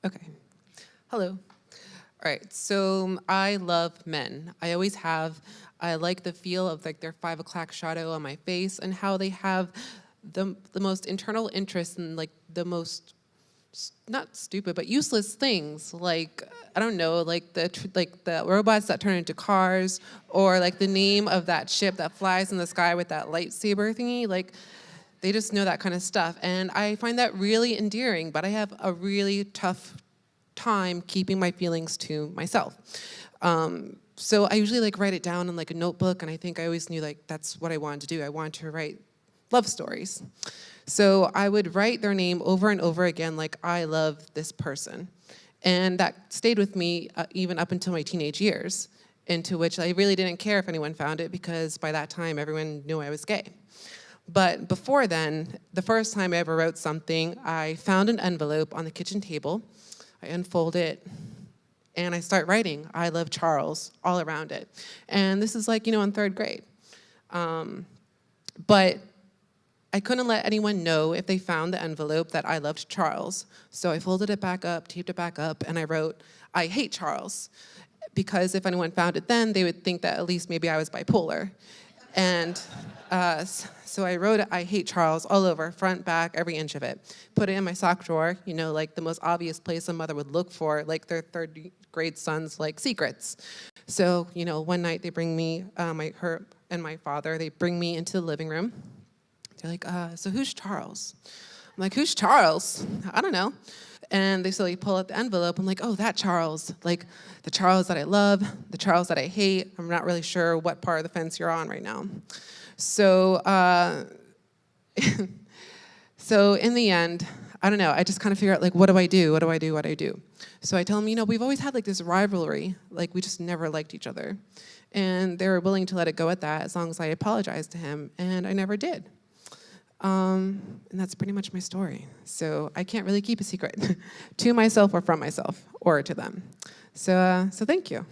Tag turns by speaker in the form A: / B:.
A: Okay. Hello. All right. So I love men. I always have. I like the feel of like their 5 o'clock shadow on my face and how they have the most internal interest in like the most not stupid but useless things, like I don't know, like the robots that turn into cars, or like the name of that ship that flies in the sky with that lightsaber thingy. Like they just know that kind of stuff, and I find that really endearing. But I have a really tough time keeping my feelings to myself. So I usually like write it down in like a notebook, and I think I always knew like that's what I wanted to do. I wanted to write love stories. So I would write their name over and over again, like I love this person. And that stayed with me even up until my teenage years, into which I really didn't care if anyone found it, because by that time everyone knew I was gay. But before then, the first time I ever wrote something, I found an envelope on the kitchen table. I unfold it, and I start writing, I love Charles, all around it. And this is like, in third grade. But I couldn't let anyone know if they found the envelope that I loved Charles. So I folded it back up, taped it back up, and I wrote, I hate Charles. Because if anyone found it then, they would think that at least maybe I was bipolar. And so I wrote, I hate Charles, all over, front, back, every inch of it. Put it in my sock drawer, like the most obvious place a mother would look for, like their third grade son's like secrets. So, one night they bring me, her and my father, they bring me into the living room. They're like, so who's Charles? I'm like, who's Charles? I don't know. And they slowly pull out the envelope. I'm like, oh, that Charles. Like, the Charles that I love, the Charles that I hate. I'm not really sure what part of the fence you're on right now. So, so in the end, I don't know. I just kind of figure out, like, what do I do? What do I do? What do I do? So I tell them, we've always had, like, this rivalry. Like, we just never liked each other. And they were willing to let it go at that as long as I apologized to him. And I never did. And that's pretty much my story. So I can't really keep a secret to myself or from myself or to them. So thank you.